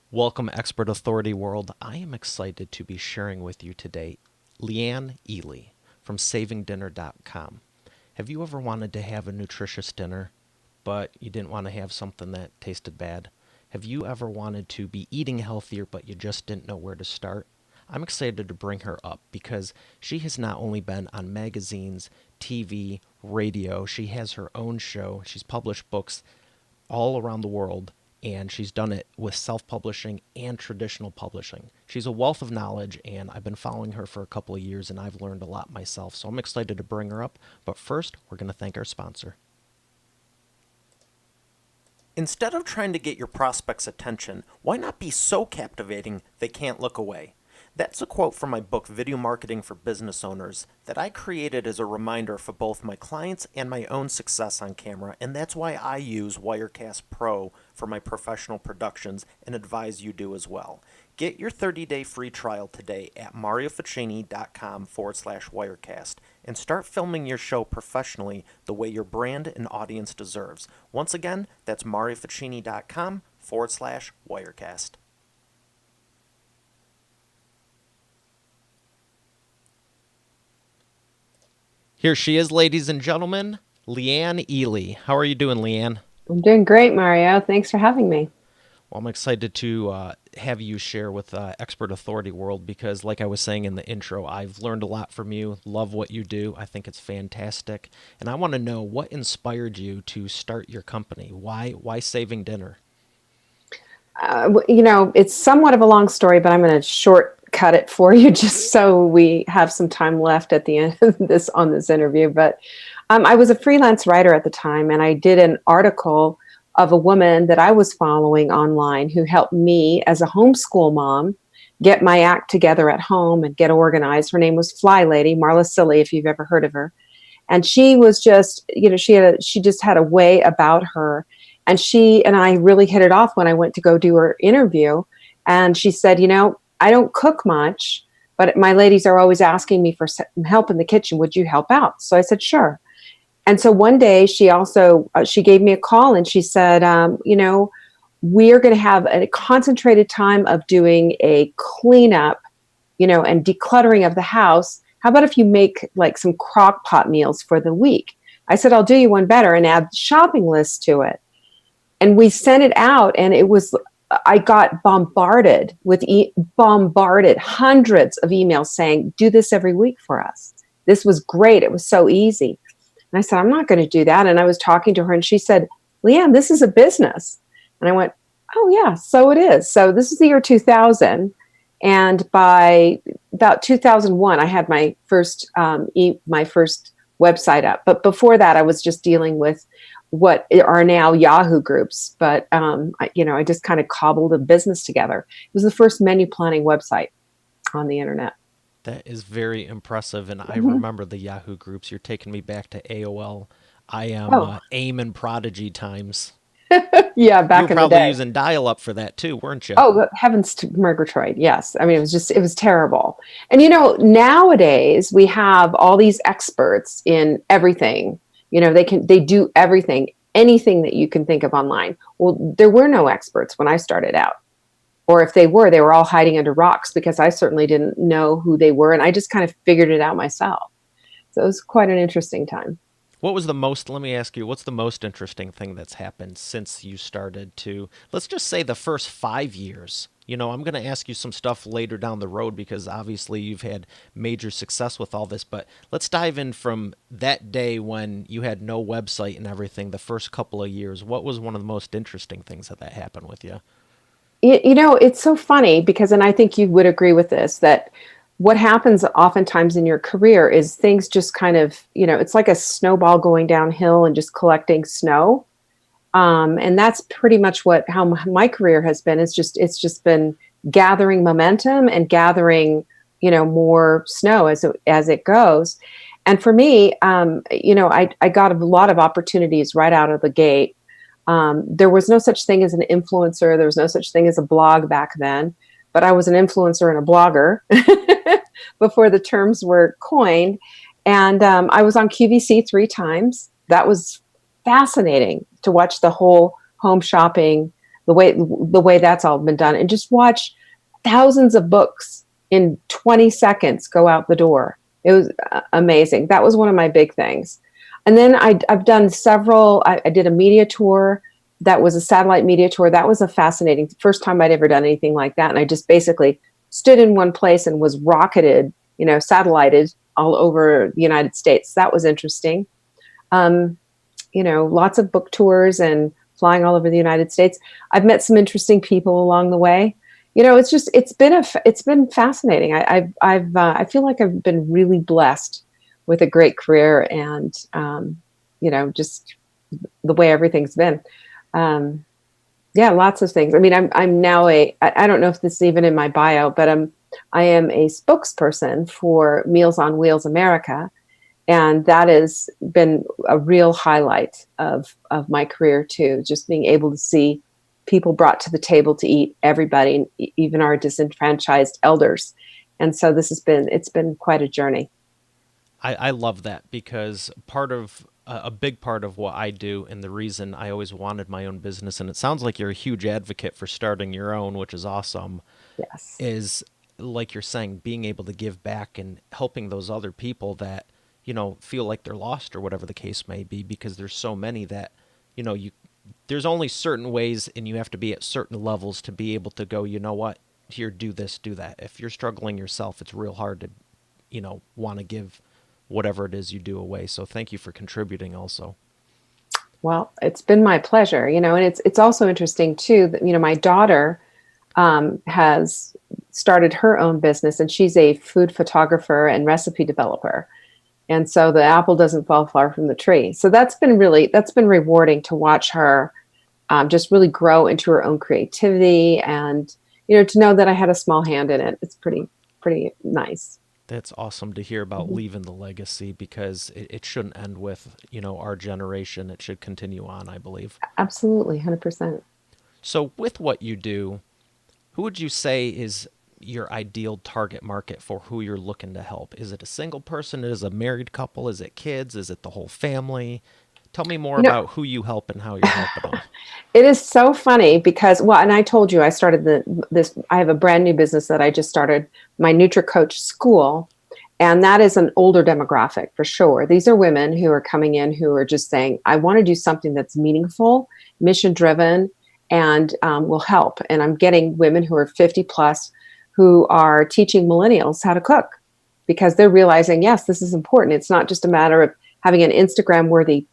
Welcome, Expert Authority World. I am excited to be sharing with you today Leanne Ely from SavingDinner.com. Have you ever wanted to have a nutritious dinner, but you didn't want to have something that tasted bad? Have you ever wanted to be eating healthier, but you just didn't know where to start? I'm excited to bring her up because she has not only been on magazines, TV, radio, she has her own show, she's published books all around the world, and she's done it with self-publishing and traditional publishing. She's a wealth of knowledge, and I've been following her for a couple of years, and I've learned a lot myself, so I'm excited to bring her up. But first, we're going to thank our sponsor. Instead of trying to get your prospects' attention, why not be so captivating they can't look away? That's a quote from my book, Video Marketing for Business Owners, that I created as a reminder for both my clients and my own success on camera, and that's why I use Wirecast Pro for my professional productions and advise you do as well. Get your 30-day free trial today at marioficini.com/Wirecast and start filming your show professionally the way your brand and audience deserves. Once again, that's marioficini.com/Wirecast. Here she is, ladies and gentlemen, Leanne Ely. How are you doing, Leanne? I'm doing great, Mario. Thanks for having me. Well, I'm excited to have you share with Expert Authority World because, like I was saying in the intro, I've learned a lot from you. Love what you do. I think it's fantastic, and I want to know what inspired you to start your company. Why Saving Dinner? It's somewhat of a long story, but I'm going to shortcut it for you just so we have some time left at the end of this interview. But I was a freelance writer at the time, and I did an article of a woman that I was following online who helped me as a homeschool mom get my act together at home and get organized. Her name was Fly Lady, Marla Silly, if you've ever heard of her. And she was just, she just had a way about her. And she and I really hit it off when I went to go do her interview. And she said, I don't cook much, but my ladies are always asking me for some help in the kitchen. Would you help out? So I said, sure. And so one day she gave me a call and she said, we are going to have a concentrated time of doing a cleanup, and decluttering of the house. How about if you make like some crock pot meals for the week? I said, I'll do you one better and add shopping lists to it. And we sent it out, and I got bombarded hundreds of emails saying, do this every week for us. This was great. It was so easy. And I said, I'm not going to do that. And I was talking to her and she said, Leanne, this is a business. And I went, oh yeah, so it is. So this is the year 2000. And by about 2001, I had my first website up. But before that, I was just dealing with what are now Yahoo groups. But, I just kind of cobbled a business together. It was the first menu planning website on the internet. That is very impressive, and I Mm-hmm. remember the Yahoo groups. You're taking me back to AOL. I am Oh, AIM and Prodigy times. yeah, You were back in the probably day. using dial-up for that too, weren't you? Oh, heavens to Murgatroyd. Yes. I mean, it was terrible. And, nowadays we have all these experts in everything. They do everything, anything that you can think of online. Well, there were no experts when I started out. Or if they were all hiding under rocks because I certainly didn't know who they were. And I just kind of figured it out myself. So it was quite an interesting time. Let me ask you, what's the most interesting thing that's happened since you started to, let's just say the first 5 years? I'm going to ask you some stuff later down the road because obviously you've had major success with all this, but let's dive in from that day when you had no website and everything, the first couple of years. What was one of the most interesting things that happened with you? It's so funny because, and I think you would agree with this, that what happens oftentimes in your career is things just kind of, it's like a snowball going downhill and just collecting snow. And that's pretty much how my career has been. It's just been gathering momentum and gathering, more snow as it goes. And for me, I got a lot of opportunities right out of the gate. There was no such thing as an influencer. There was no such thing as a blog back then, but I was an influencer and a blogger before the terms were coined. And I was on QVC 3 times. That was fascinating to watch the whole home shopping the way that's all been done, and just watch thousands of books in 20 seconds go out the door. It was amazing. That was one of my big things. And then I've done several. I did a media tour. That was a satellite media tour. That was a fascinating first time I'd ever done anything like that. And I just basically stood in one place and was rocketed, satellited all over the United States. That was interesting. Um, lots of book tours and flying all over the United States. I've met some interesting people along the way. It's been fascinating. I feel like I've been really blessed with a great career, and just the way everything's been. Um, yeah, lots of things. I mean, I'm now I don't know if this is even in my bio, but I am a spokesperson for Meals on Wheels America, and that has been a real highlight of my career too. Just being able to see people brought to the table to eat, everybody, even our disenfranchised elders. And so it's been quite a journey. I love that because a big part of what I do and the reason I always wanted my own business, and it sounds like you're a huge advocate for starting your own, which is awesome, Yes. is like you're saying, being able to give back and helping those other people that, feel like they're lost or whatever the case may be, because there's so many that, you there's only certain ways and you have to be at certain levels to be able to go, you know what, here, do this, do that. If you're struggling yourself, it's real hard to, want to give whatever it is you do away. So thank you for contributing also. Well, it's been my pleasure, and it's also interesting too that, my daughter has started her own business, and she's a food photographer and recipe developer. And so the apple doesn't fall far from the tree. So that's been rewarding to watch her just really grow into her own creativity, and to know that I had a small hand in it. It's pretty nice. That's awesome to hear about Mhm. leaving the legacy because it shouldn't end with, our generation. It should continue on, I believe. Absolutely, 100%. So with what you do, who would you say is your ideal target market for who you're looking to help? Is it a single person? Is it a married couple? Is it kids? Is it the whole family? Tell me more You know, about who you help and how you're helping them. it is so funny because, well, and I told you I started this. I have a brand new business that I just started, my NutriCoach school, and that is an older demographic for sure. These are women who are coming in who are just saying, I want to do something that's meaningful, mission driven, and will help. And I'm getting women who are 50 plus who are teaching millennials how to cook because they're realizing, yes, this is important. It's not just a matter of having an Instagram worthy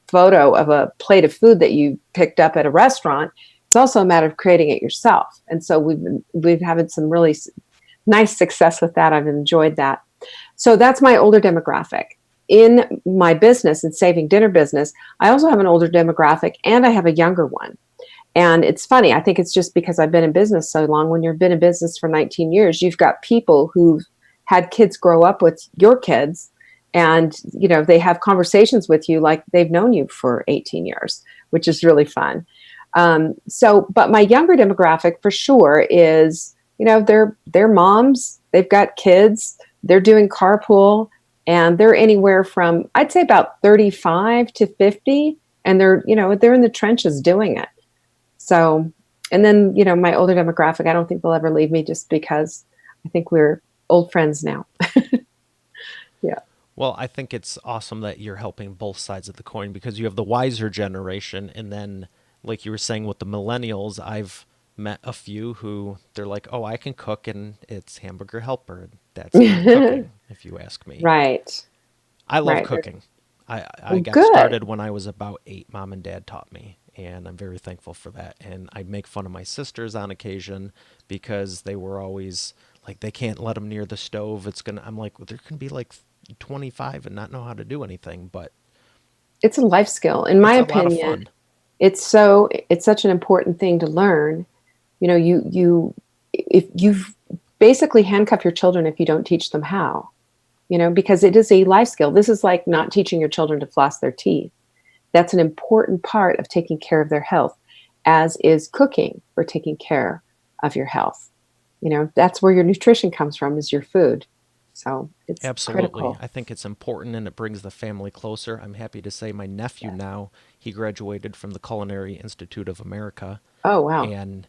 photo of a plate of food that you picked up at a restaurant. It's also a matter of creating it yourself. And so we've had some really nice success with that. I've enjoyed that. So that's my older demographic. In my business and saving dinner business, I also have an older demographic and I have a younger one. And it's funny, I think it's just because I've been in business so long. When you've been in business for 19 years, you've got people who've had kids grow up with your kids, and they have conversations with you like they've known you for 18 years, which is really fun. But my younger demographic for sure is, they're moms, they've got kids, they're doing carpool, and they're anywhere from, I'd say, about 35 to 50, and they're in the trenches doing it. So, and then, my older demographic, I don't think they'll ever leave me just because I think we're old friends now. Yeah. Well, I think it's awesome that you're helping both sides of the coin because you have the wiser generation. And then, like you were saying with the millennials, I've met a few who they're like, oh, I can cook and it's hamburger helper. That's even cooking, if you ask me. Right. I love Right. cooking. I Well, got good. started when I was about 8. Mom and dad taught me, and I'm very thankful for that. And I make fun of my sisters on occasion because they were always like, they can't let them near the stove. I'm like, well, there can be like 25 and not know how to do anything, but It's a life skill. In my it's a lot of opinion, fun. it's such an important thing to learn. If you've basically handcuff your children if you don't teach them how, because it is a life skill. This is like not teaching your children to floss their teeth. That's an important part of taking care of their health, as is cooking or taking care of your health. That's where your nutrition comes from, is your food. So it's Absolutely. critical. I think it's important and it brings the family closer. I'm happy to say my nephew Yes. now, he graduated from the Culinary Institute of America. Oh, wow. And,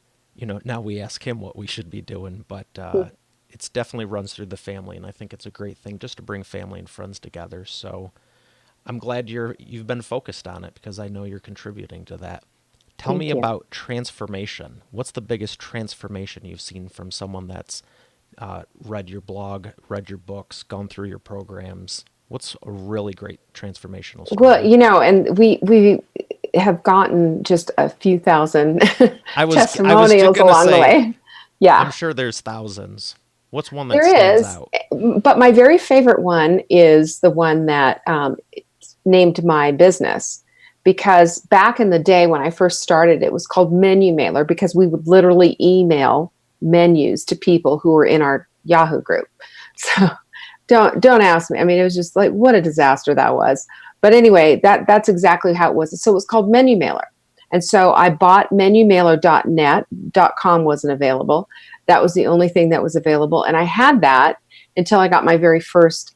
now we ask him what we should be doing, but it's definitely runs through the family. And I think it's a great thing just to bring family and friends together. So I'm glad you've been focused on it because I know you're contributing to that. Tell me Thank you. about transformation. What's the biggest transformation you've seen from someone that's read your blog, read your books, gone through your programs? What's a really great transformational Well, story? and we have gotten just a few thousand I was testimonials gonna along the say, way. Yeah, I'm sure there's thousands. What's one that there stands is. out? But my very favorite one is the one that named my business, because back in the day when I first started, it was called Menu Mailer because we would literally email menus to people who were in our Yahoo group. So don't ask me. I mean, it was just like what a disaster that was. But anyway, that's exactly how it was. So it was called Menu Mailer. And so I bought menumailer.net. .com wasn't available. That was the only thing that was available. And I had that until I got my very first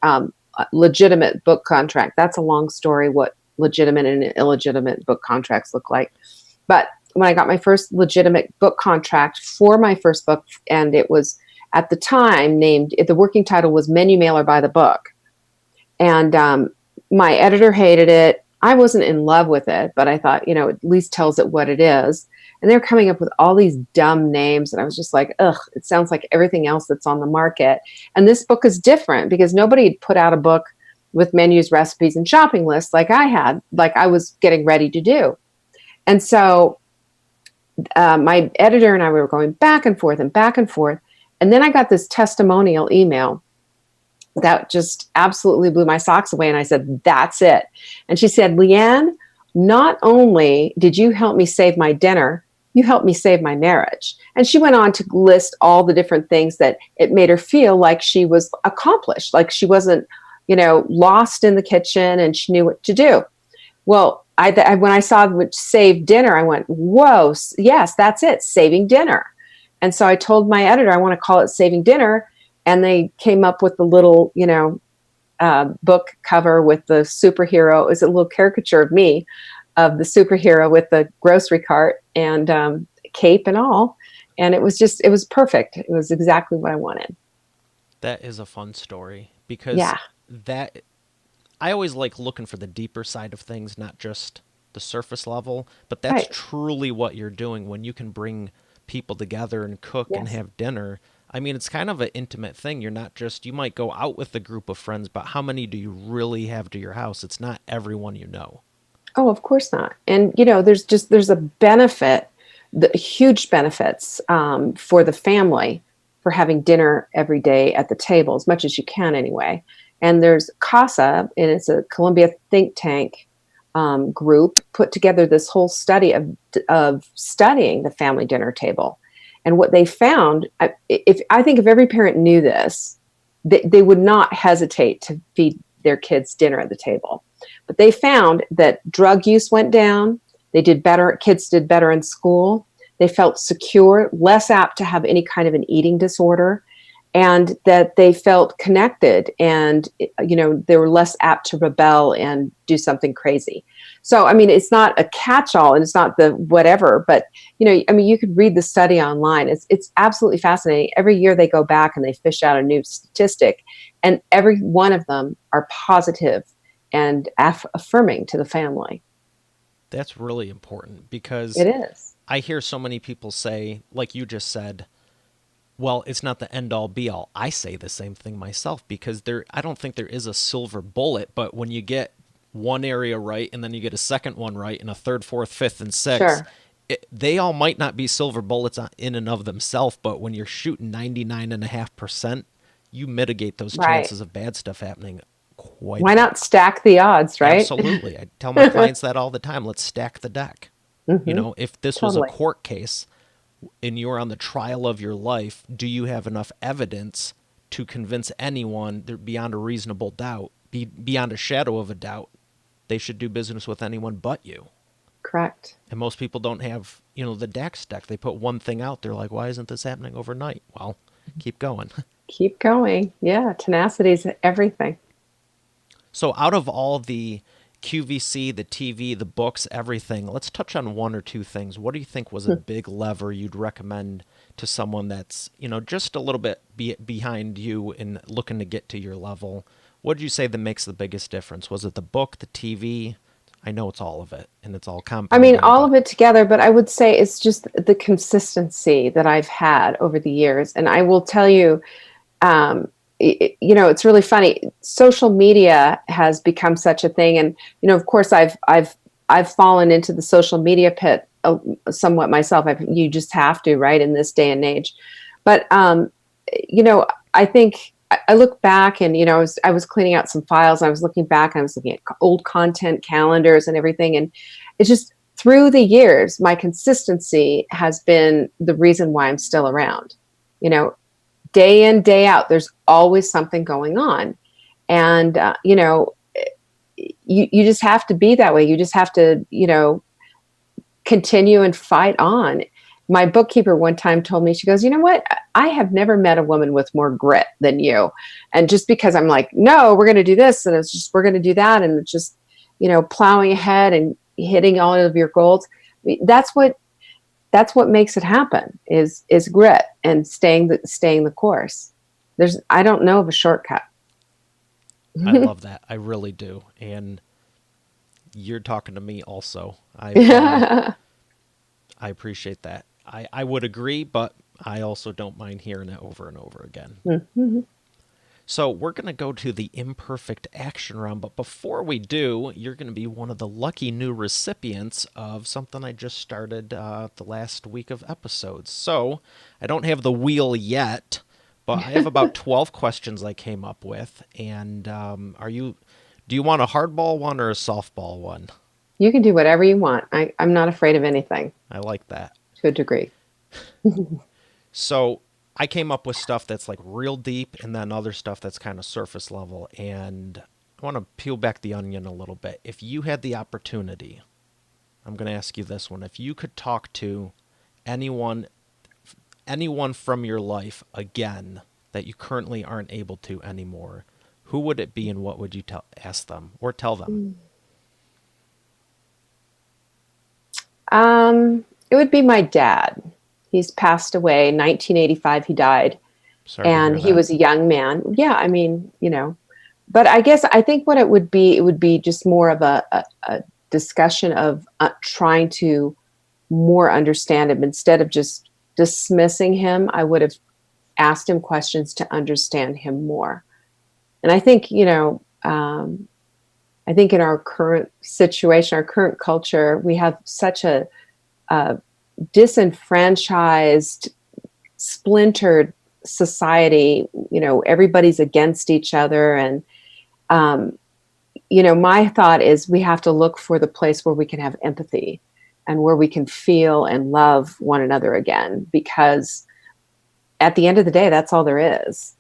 legitimate book contract. That's a long story, what legitimate and illegitimate book contracts look like. But when I got my first legitimate book contract for my first book, and it was at the time named, the working title was Menu Mailer by the Book. And my editor hated it. I wasn't in love with it, but I thought, at least tells it what it is. And they're coming up with all these dumb names. And I was just like, ugh, it sounds like everything else that's on the market. And this book is different because nobody had put out a book with menus, recipes, and shopping lists like I had, like I was getting ready to do. And so my editor and I were going back and forth and back and forth. And then I got this testimonial email that just absolutely blew my socks away. And I said, that's it. And she said, Leanne, not only did you help me save my dinner, you helped me save my marriage. And she went on to list all the different things that it made her feel like she was accomplished, like she wasn't, lost in the kitchen and she knew what to do. Well, when I saw which save dinner, I went, whoa, yes, that's it, saving dinner. And so I told my editor, I want to call it Saving Dinner. And they came up with the little, book cover with the superhero. It was a little caricature of me, of the superhero with the grocery cart and cape and all. And it was perfect. It was exactly what I wanted. That is a fun story because Yeah, that I always like looking for the deeper side of things, not just the surface level, but that's right. truly what you're doing when you can bring people together and cook and Yes. have dinner. I mean, it's kind of an intimate thing. You're not just, you might go out with a group of friends, but how many do you really have to your house? It's not everyone you know. Oh, of course not. And there's a benefit, the huge benefits for the family for having dinner every day at the table, as much as you can anyway. And there's CASA, and it's a Columbia think tank group, put together this whole study of studying the family dinner table. And what they found, if I think if every parent knew this, they would not hesitate to feed their kids dinner at the table. But they found that drug use went down. They did better. Kids did better in school. They felt secure, less apt to have any kind of an eating disorder, and that they felt connected, and they were less apt to rebel and do something crazy. So I mean, it's not a catch-all and it's not the whatever, but I mean, you could read the study online. It's absolutely fascinating. Every year they go back and they fish out a new statistic, and every one of them are positive and affirming to the family. That's really important because It is. I hear so many people say, like you just said, well, it's not the end all be all. I say the same thing myself because I don't think there is a silver bullet, but when you get one area right and then you get a second one right and a third, fourth, fifth, and sixth, Sure. they all might not be silver bullets in and of themselves, but when you're shooting 99.5%, you mitigate those Right. chances of bad stuff happening quite a Why bit. not stack the odds, right? Absolutely. I tell my clients that all the time. Let's stack the deck. Hmm. If this was a Totally. court case and you're on the trial of your life, do you have enough evidence to convince anyone beyond a reasonable doubt, beyond a shadow of a doubt, they should do business with anyone but you? Correct. And most people don't have, the deck stack. They put one thing out there like, why isn't this happening overnight? Well, keep going. keep going. Yeah, tenacity is everything. So, out of all the QVC, the TV, the books, everything, let's touch on one or two things. What do you think was a big lever you'd recommend to someone that's, just a little bit behind you and looking to get to your level? What did you say that makes the biggest difference? Was it the book, the TV? I know it's all of it and it's all I mean, compounding, all but of it together, but I would say it's just the consistency that I've had over the years. And I will tell you, um, it's really funny. Social media has become such a thing, and of course, I've fallen into the social media pit somewhat myself. You just have to, right, in this day and age. But I think I look back, and I was cleaning out some files. And I was looking back, and I was looking at old content calendars and everything, and it's just through the years, my consistency has been the reason why I'm still around. You know, day in, day out, there's always something going on. And, you just have to be that way. You just have to, continue and fight on. My bookkeeper one time told me, she goes, you know what? I have never met a woman with more grit than you. And just because I'm like, no, we're going to do this, and it's just, we're going to do that. And it's just, plowing ahead and hitting all of your goals. That's what makes it happen is grit and staying the course. I don't know of a shortcut. I love that. I really do. And you're talking to me also. Yeah. I appreciate that. I would agree, but I also don't mind hearing it over and over again. Mhm. So we're going to go to the imperfect action round, but before we do, you're going to be one of the lucky new recipients of something I just started the last week of episodes. So I don't have the wheel yet, but I have about 12 questions I came up with. And do you want a hardball one or a softball one? You can do whatever you want. I'm not afraid of anything I like that. to a degree. So I came up with stuff that's like real deep and then other stuff that's kind of surface level. And I want to peel back the onion a little bit. If you had the opportunity, I'm going to ask you this one. If you could talk to anyone anyone from your life again that you currently aren't able to anymore, who would it be and what would you ask them or tell them? It would be my dad. He's passed away. 1985, he died, Sorry to and hear he that. was a young man. Yeah, I mean, but I think what it would be just more of a discussion of trying to more understand him instead of just dismissing him. I would have asked him questions to understand him more. And I think in our current situation, our current culture, we have such a disenfranchised, splintered society. Everybody's against each other, and um, my thought is we have to look for the place where we can have empathy and where we can feel and love one another again, because at the end of the day, that's all there is.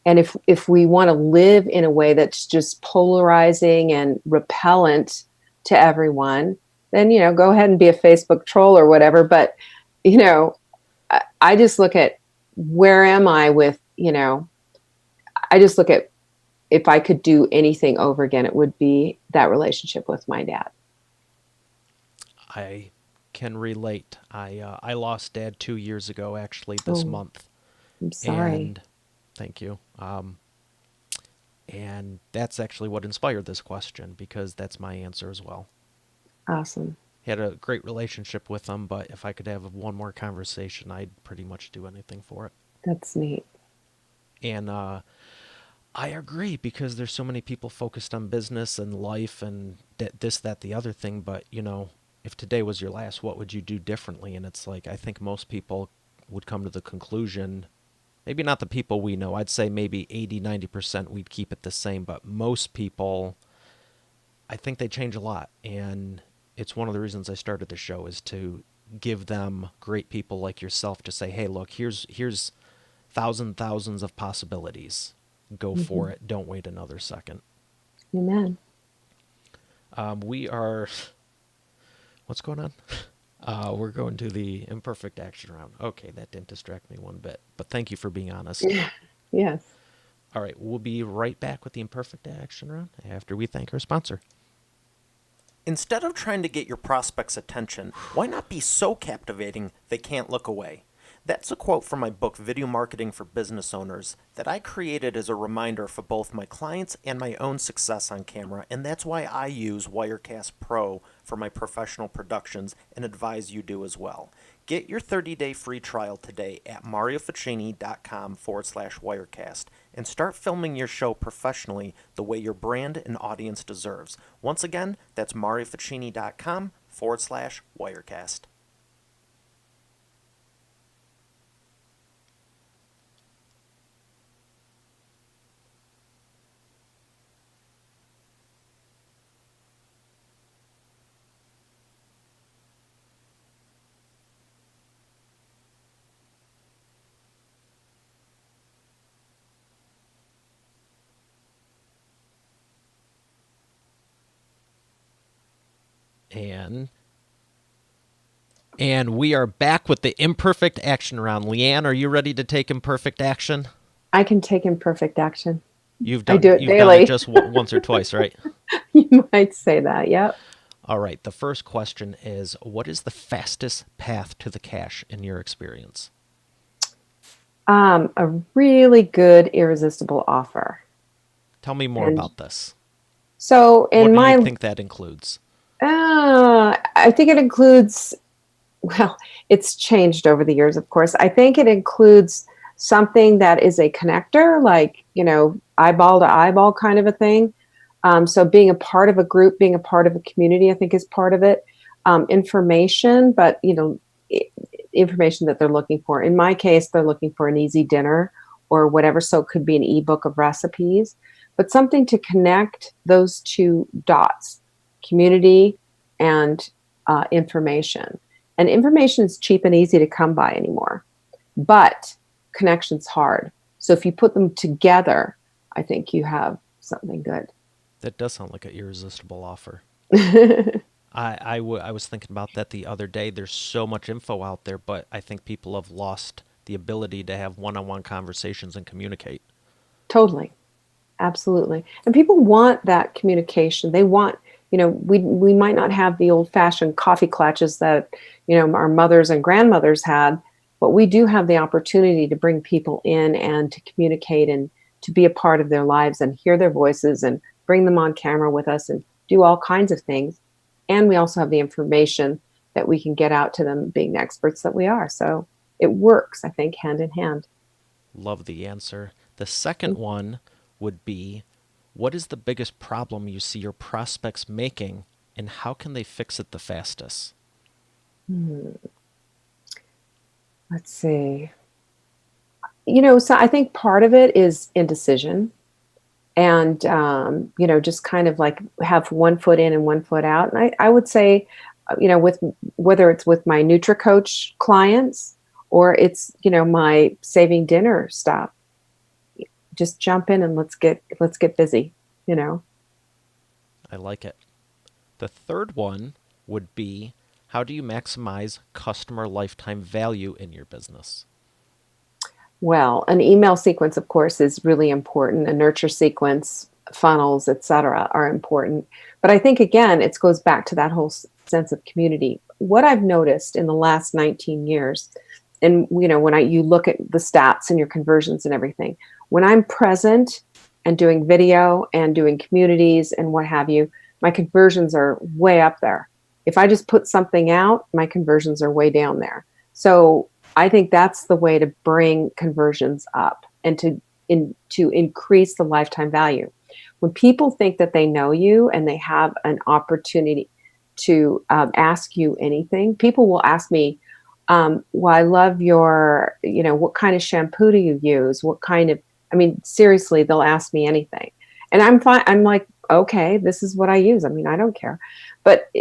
And if we want to live in a way that's just polarizing and repellent to everyone, then go ahead and be a Facebook troll or whatever. But you know, I just look at where am I with I just look at if I could do anything over again, it would be that relationship with my dad. I can relate. I lost dad 2 years ago, actually, this Oh, month, I'm sorry. and thank you. And that's actually what inspired this question because that's my answer as well. Awesome. Had a great relationship with him, but if I could have one more conversation, I'd pretty much do anything for it. That's neat. And I agree because there's so many people focused on business and life and this, that, the other thing. But, if today was your last, what would you do differently? And it's like, I think most people would come to the conclusion, maybe not the people we know, I'd say maybe 80, 90% we'd keep it the same. But most people, I think they change a lot. And it's one of the reasons I started the show is to give them great people like yourself to say, hey, look, here's thousands of possibilities. Go Hmm. for it. Don't wait another second. Amen. We are. What's going on? We're going to the imperfect action round. Okay, that didn't distract me one bit. But thank you for being honest. Yes. All right, we'll be right back with the imperfect action round after we thank our sponsor. Instead of trying to get your prospects' attention, why not be so captivating they can't look away? That's a quote from my book, Video Marketing for Business Owners, that I created as a reminder for both my clients and my own success on camera, and that's why I use Wirecast Pro for my professional productions and advise you do as well. Get your 30-day free trial today at marioficini.com/Wirecast and start filming your show professionally the way your brand and audience deserves. Once again, that's marioficini.com/Wirecast. And and we are back with the imperfect action round. Leanne, are you ready to take imperfect action? I can take imperfect action. You've I done do it you've done it daily. just once or twice, right? You might say that. Yep. All right. The first question is, what is the fastest path to the cash in your experience? A really good irresistible offer. Tell me more And about this. so What in do you my, think that includes? I think it includes, well, it's changed over the years, of course. I think it includes something that is a connector, like, eyeball to eyeball kind of a thing. So being a part of a group, being a part of a community, I think is part of it. Information, but, information that they're looking for. In my case, they're looking for an easy dinner or whatever. So it could be an ebook of recipes, but something to connect those two dots, community and information. And information is cheap and easy to come by anymore, but connection's hard. So if you put them together, I think you have something good. That does sound like an irresistible offer. I was thinking about that the other day. There's so much info out there, but I think people have lost the ability to have one on one conversations and communicate. Totally. Absolutely. And people want that communication. They want, we might not have the old fashioned coffee clutches that, our mothers and grandmothers had, but we do have the opportunity to bring people in and to communicate and to be a part of their lives and hear their voices and bring them on camera with us and do all kinds of things. And we also have the information that we can get out to them being the experts that we are. So it works, I think, hand in hand. Love the answer. The second one would be, what is the biggest problem you see your prospects making, and how can they fix it the fastest? Hmm. Let's see. So I think part of it is indecision and, just kind of like have one foot in and one foot out. And I would say, with whether it's with my NutriCoach clients or it's, my saving dinner stuff, just jump in and let's get busy, you know. I like it. The third one would be, how do you maximize customer lifetime value in your business? Well, an email sequence, of course, is really important. A nurture sequence, funnels, etc., are important. But I think again, it goes back to that whole sense of community. What I've noticed in the last 19 years, and when you look at the stats and your conversions and everything, when I'm present and doing video and doing communities and what have you, my conversions are way up there. If I just put something out, my conversions are way down there. So I think that's the way to bring conversions up and to increase the lifetime value. When people think that they know you and they have an opportunity to ask you anything, people will ask me, well, I love your, what kind of shampoo do you use? What kind of, I mean, seriously, they'll ask me anything. And I'm fine. I'm like, okay, this is what I use. I mean, I don't care. But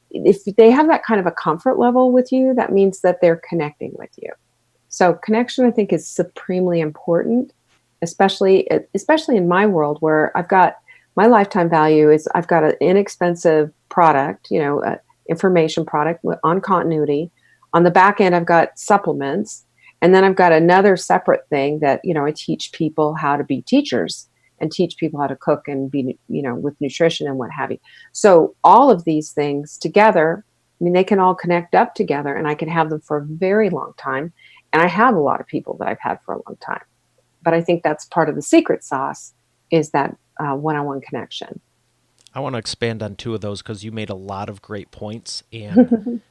if they have that kind of a comfort level with you, that means that they're connecting with you. So connection, I think, is supremely important, especially in my world where I've got my lifetime value is I've got an inexpensive product, information product on continuity. On the back end, I've got supplements, And then I've got another separate thing that, I teach people how to be teachers and teach people how to cook and be, with nutrition and what have you. So all of these things together, I mean, they can all connect up together and I can have them for a very long time. And I have a lot of people that I've had for a long time. But I think that's part of the secret sauce is that one-on-one connection. I want to expand on two of those because you made a lot of great points. And,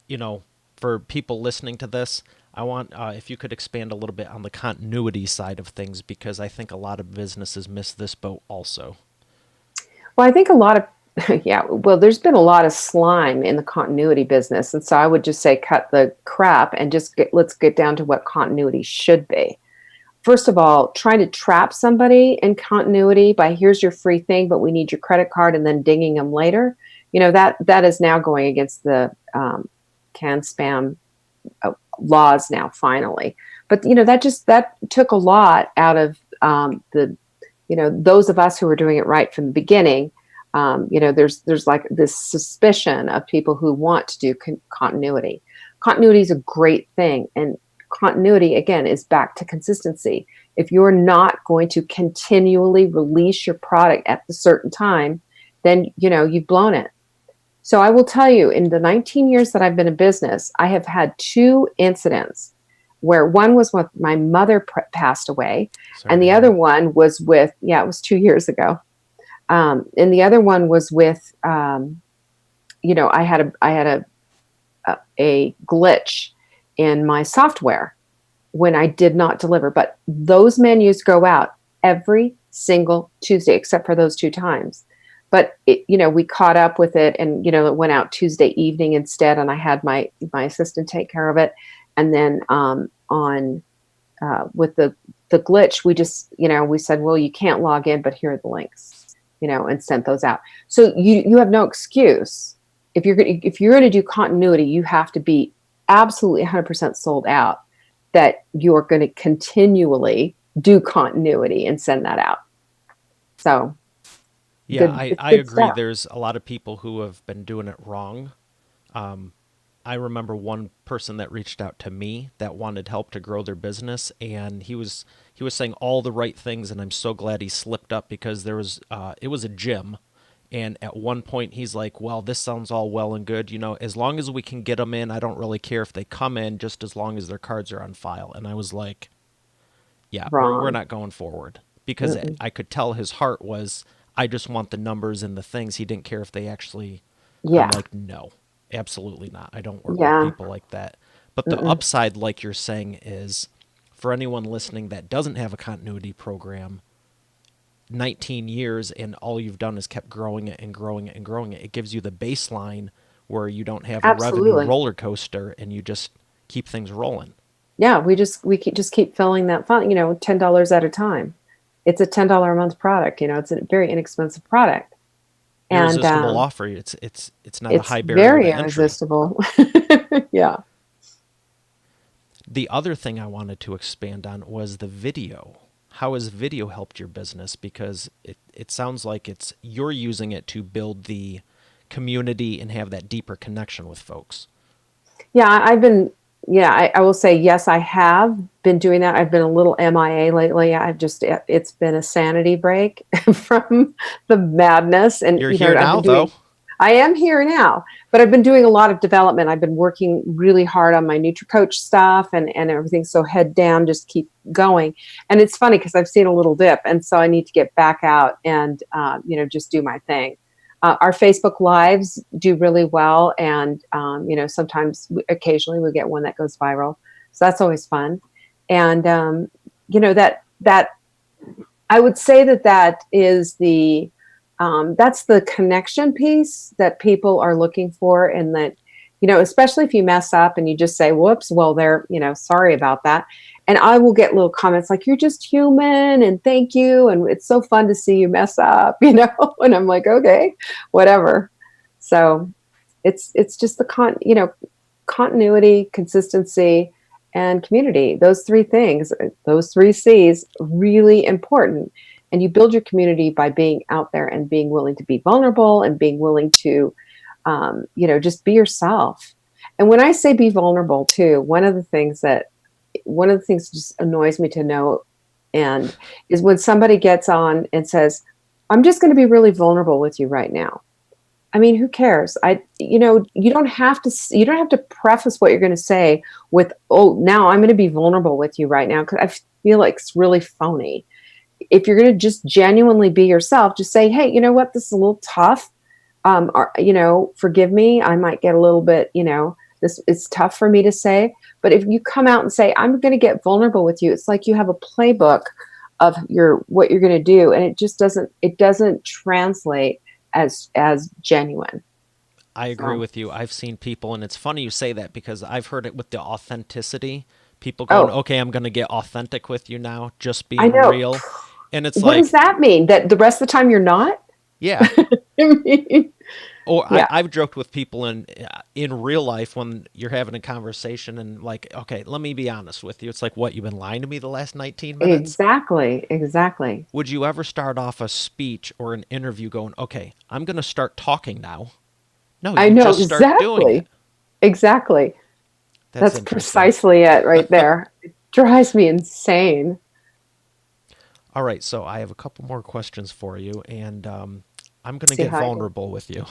you know, for people listening to this, I want if you could expand a little bit on the continuity side of things because I think a lot of businesses miss this boat also. Well, I think a lot of, yeah, well, there's been a lot of slime in the continuity business. And so I would just say cut the crap and let's get down to what continuity should be. First of all, trying to trap somebody in continuity by here's your free thing, but we need your credit card and then dinging them later. That is now going against the can spam laws now finally. But that took a lot out of the those of us who were doing it right from the beginning. There's like this suspicion of people who want to do continuity. Continuity is a great thing, and continuity again is back to consistency. If you're not going to continually release your product at the certain time, then you've blown it. So I will tell you, in the 19 years that I've been in business, I have had two incidents where one was when my mother passed away, Sorry and to the hear other that. one was with, yeah, it was 2 years ago. And the other one was with, I had a glitch in my software when I did not deliver. But those menus go out every single Tuesday, except for those two times. But we caught up with it, and it went out Tuesday evening instead, and I had my assistant take care of it. And then on with the glitch, we just we said, well, you can't log in, but here are the links, and sent those out. So you have no excuse if you're going to do continuity. You have to be absolutely 100% sold out that you're going to continually do continuity and send that out. So Yeah, I, it's I good agree. stuff. There's a lot of people who have been doing it wrong. I remember one person that reached out to me that wanted help to grow their business, and he was saying all the right things, and I'm so glad he slipped up because it was a gym, and at one point he's like, "Well, this sounds all well and good, as long as we can get them in, I don't really care if they come in, just as long as their cards are on file." And I was like, "Yeah, we're Wrong. not going forward," because Mm-mm. I could tell his heart was, I just want the numbers and the things. He didn't care if they actually. I'm Yeah. like, no, absolutely not. I don't work with Yeah. people like that. But the Mm-mm. upside, like you're saying, is for anyone listening that doesn't have a continuity program, 19 years and all you've done is kept growing it and growing it and growing it. It gives you the baseline where you don't have a revenue Absolutely. roller coaster and you just keep things rolling. Yeah. Just keep filling that fund, $10 at a time. It's a $10 a month product. It's a very inexpensive product. And Irresistible offer. It's not a it's high barrier very to entry. irresistible. Yeah. The other thing I wanted to expand on was the video. How has video helped your business? Because it sounds like you're using it to build the community and have that deeper connection with folks. Yeah, I will say, yes, I have been doing that. I've been a little MIA lately. It's been a sanity break from the madness. And, You're here now, though. I am here now, but I've been doing a lot of development. I've been working really hard on my NutriCoach stuff and everything. So head down, just keep going. And it's funny because I've seen a little dip. And so I need to get back out and, just do my thing. Our Facebook lives do really well, and sometimes, occasionally, we get one that goes viral, so that's always fun. And that I would say that is that's the connection piece that people are looking for, and that especially if you mess up and you just say, "Whoops," well, they're sorry about that. And I will get little comments like, "You're just human," and "Thank you," and "It's so fun to see you mess up," and I'm like, okay, whatever. So it's just the continuity, consistency, and community. Those three things, those three C's, really important. And you build your community by being out there and being willing to be vulnerable and being willing to, just be yourself. And when I say be vulnerable too, one of the things that one of the things that just annoys me to no end is when somebody gets on and says, I'm just going to be really vulnerable with you right now. I mean, who cares? You don't have to preface what you're going to say with, oh, now I'm going to be vulnerable with you right now, because I feel like it's really phony. If you're going to just genuinely be yourself, just say, hey, you know what, this is a little tough. Or, forgive me. I might get a little bit, this it's tough for me to say. But if you come out and say, I'm going to get vulnerable with you, it's like you have a playbook of what you're going to do, and it doesn't translate as genuine. I agree So, with you. I've seen people, and it's funny you say that because I've heard it with the authenticity. People going, oh, okay, I'm going to get authentic with you now, just I being know. real. And it's What does like, that mean? That the rest of the time you're not? yeah. I mean, Or yeah, I've joked with people in real life when you're having a conversation and like, okay, let me be honest with you. It's like, what, you've been lying to me the last 19 minutes? exactly, exactly. Would you ever start off a speech or an interview going, okay, I'm going to start talking now? No, I you know just start doing it. exactly, exactly. That's That's interesting. precisely it right there. It drives me insane. All right, so I have a couple more questions for you, and I'm going to See get how I do. vulnerable with you.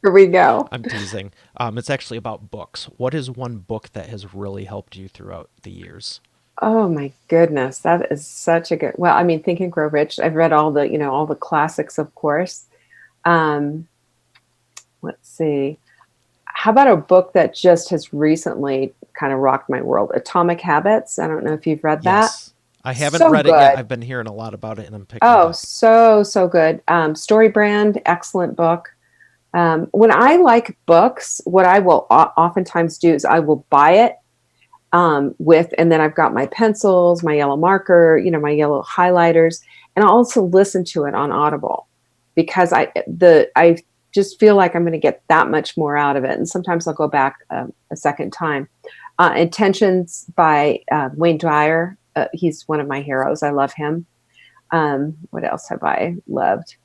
Here we go. I'm teasing. It's actually about books. What is one book that has really helped you throughout the years? Oh my goodness, that is such a good. Well, I mean, Think and Grow Rich. I've read all the classics, of course. Um, let's see. How about a book that just has recently kind of rocked my world? Atomic Habits. I don't know if you've read that. Yes. I haven't So read it yet. good. I've been hearing a lot about it and I'm picking it Oh, up. so, so good. Story Brand, excellent book. When I like books, what I will oftentimes do is I will buy it and then I've got my pencils, my yellow marker, my yellow highlighters, and I'll also listen to it on Audible because I just feel like I'm going to get that much more out of it. And sometimes I'll go back a second time. Intentions by Wayne Dyer. He's one of my heroes. I love him. What else have I loved?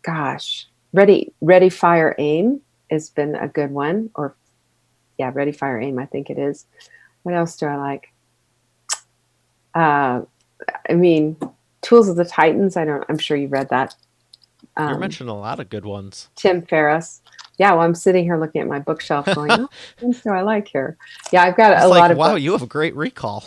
Gosh, Ready, Fire, Aim has been a good one. Or yeah, Ready, Fire, Aim. I think it is. What else do I like? Uh, I mean, Tools of the Titans. I'm sure you read that. You're Um, mentioning a lot of good ones. Tim Ferriss. Yeah, well, I'm sitting here looking at my bookshelf going, oh, what ones do I like here? Yeah, I've got a It's like, lot of wow, you books. have a great recall.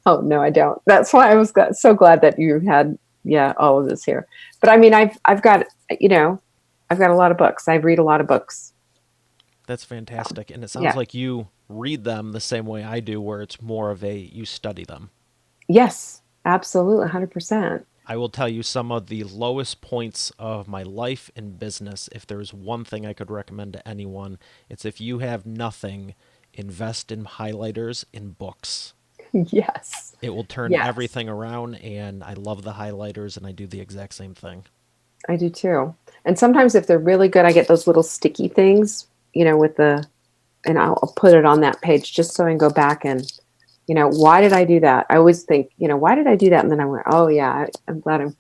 Oh, no, I don't. That's why I was so glad that you had, yeah, all of this here. But I mean, I've got, you know, I've got a lot of books. I read a lot of books. That's fantastic. And it sounds Yeah. like you read them the same way I do, where it's more of a you study them. Yes, absolutely. 100%. I will tell you some of the lowest points of my life and business. If there's one thing I could recommend to anyone, it's if you have nothing, invest in highlighters in books. Yes. It will turn Yes. everything around, and I love the highlighters, and I do the exact same thing. I do too. And sometimes if they're really good, I get those little sticky things, with and I'll put it on that page just so I can go back and, why did I do that? I always think, why did I do that? And then I went, oh yeah, I'm glad I'm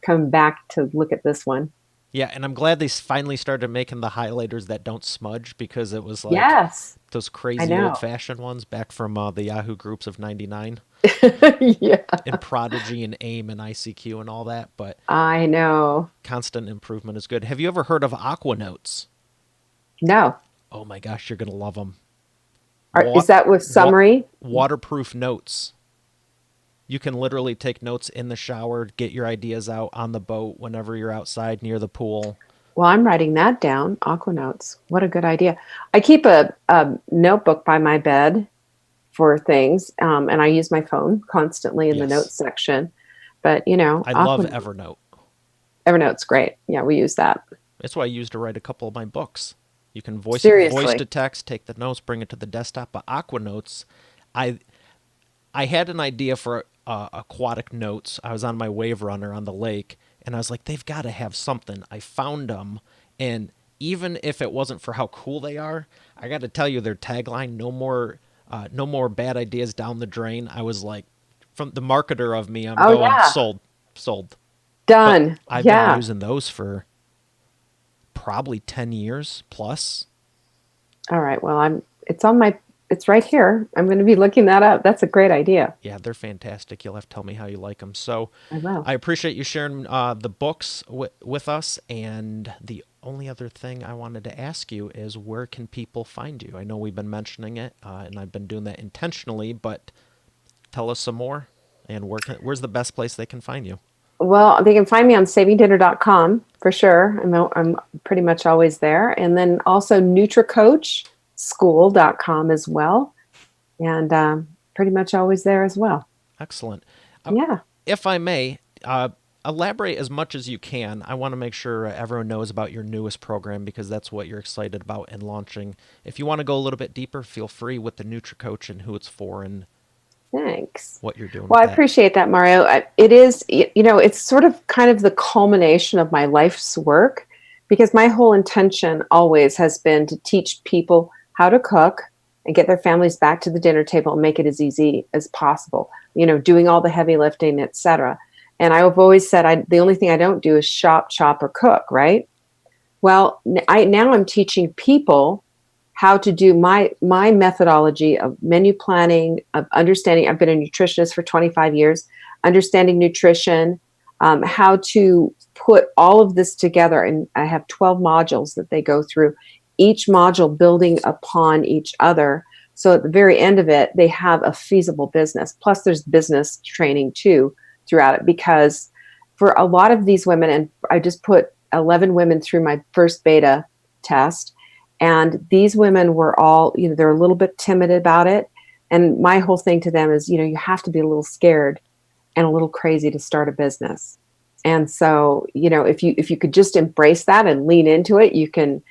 coming back to look at this one. Yeah, and I'm glad they finally started making the highlighters that don't smudge because it was like Yes, those I crazy old know. fashioned ones back from the Yahoo groups of 99 Yeah, and Prodigy and AIM and ICQ and all that. But I know. constant improvement is good. Have you ever heard of Aqua Notes? No. Oh my gosh, you're going to love them. Is Wa- that with summary? waterproof notes. You can literally take notes in the shower, get your ideas out on the boat whenever you're outside near the pool. Well, I'm writing that down. Aquanotes. What a good idea. I keep a notebook by my bed for things, and I use my phone constantly in the Yes. notes section. But I love Aquanote, Evernote. Evernote's great. Yeah, we use that. That's what I use to write a couple of my books. You can voice Seriously. to text, take the notes, bring it to the desktop. But Aqua Notes, I I had an idea for aquatic notes. I was on my wave runner on the lake, and I was like, they've got to have something. I found them, and even if it wasn't for how cool they are, I got to tell you their tagline: no more bad ideas down the drain. I was like, from the marketer of me, I'm Oh going yeah, sold, sold. But done. I've been Yeah. using those for probably 10 years plus. All right. Well, It's right here. I'm going to be looking that up. That's a great idea. Yeah, they're fantastic. You'll have to tell me how you like them. So I will. I appreciate you sharing the books with us. And the only other thing I wanted to ask you is where can people find you? I know we've been mentioning it, and I've been doing that intentionally, but tell us some more. And where's the best place they can find you? Well, they can find me on savingdinner.com for sure. I'm pretty much always there. And then also nutricoachschool.com as well. And pretty much always there as well. Excellent. Uh, Yeah. if I may, elaborate as much as you can. I want to make sure everyone knows about your newest program because that's what you're excited about and launching. If you want to go a little bit deeper, feel free with the NutriCoach and who it's for and Thanks. what you're doing Well, with I that. appreciate that, Mario. It is, it's sort of kind of the culmination of my life's work because my whole intention always has been to teach people how to cook and get their families back to the dinner table and make it as easy as possible, doing all the heavy lifting, etc. And I've always said the only thing I don't do is shop, chop, or cook, right? Well, now I'm teaching people how to do my methodology of menu planning, of understanding. I've been a nutritionist for 25 years, understanding nutrition, how to put all of this together. And I have 12 modules that they go through, each module building upon each other. So at the very end of it, they have a feasible business. Plus, there's business training too throughout it because for a lot of these women, and I just put 11 women through my first beta test. And these women were all, they're a little bit timid about it. And my whole thing to them is, you have to be a little scared and a little crazy to start a business. And so, if you could just embrace that and lean into it, you can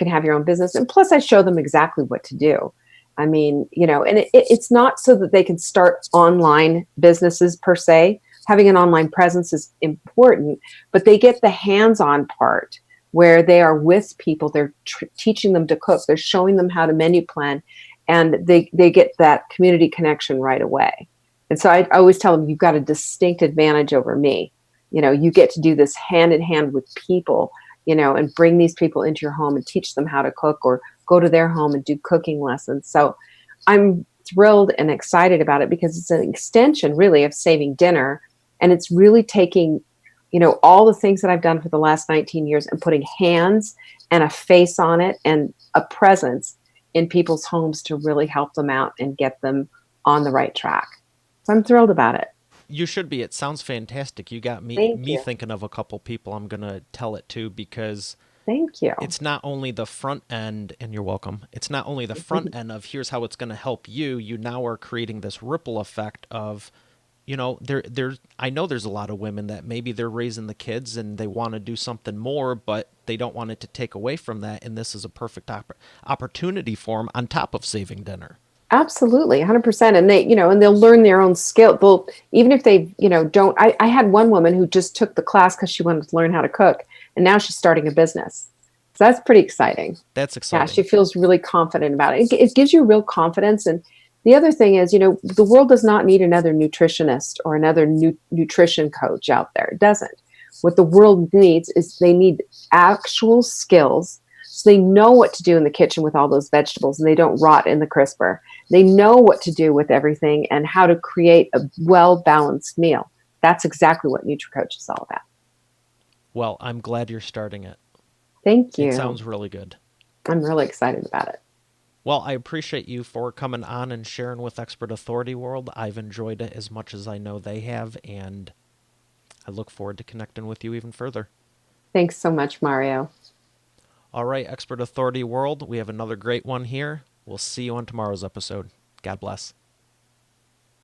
have your own business. And plus I show them exactly what to do. I mean, and it's not so that they can start online businesses per se. Having an online presence is important, but they get the hands-on part where they are with people. They're teaching them to cook. They're showing them how to menu plan, and they get that community connection right away. And so I always tell them, you've got a distinct advantage over me. You get to do this hand in hand with people, and bring these people into your home and teach them how to cook or go to their home and do cooking lessons. So I'm thrilled and excited about it because it's an extension really of Saving Dinner. And it's really taking, all the things that I've done for the last 19 years and putting hands and a face on it and a presence in people's homes to really help them out and get them on the right track. So I'm thrilled about it. You should be. It sounds fantastic. You got me Thank me you. thinking of a couple people I'm gonna tell it to because Thank you. it's not only the front end, and you're welcome. It's not only the front end of here's how it's gonna help you. You now are creating this ripple effect of, there's I know there's a lot of women that maybe they're raising the kids and they want to do something more, but they don't want it to take away from that. And this is a perfect opportunity for them on top of saving dinner. Absolutely, 100%. And and they'll learn their own skill. They'll, even if they, don't. I had one woman who just took the class because she wanted to learn how to cook, and now she's starting a business. So that's pretty exciting. That's Yeah, she exciting. feels really confident about it. It gives you real confidence. And the other thing is, the world does not need another nutritionist or another nutrition coach out there. It doesn't. What the world needs is they need actual skills so they know what to do in the kitchen with all those vegetables and they don't rot in the crisper. They know what to do with everything and how to create a well balanced meal. That's exactly what NutriCoach is all about. Well, I'm glad you're starting it. Thank It you. sounds really good. I'm really excited about it. Well, I appreciate you for coming on and sharing with Expert Authority World. I've enjoyed it as much as I know they have, and I look forward to connecting with you even further. Thanks so much, Mario. All right, Expert Authority World, we have another great one here. We'll see you on tomorrow's episode. God bless.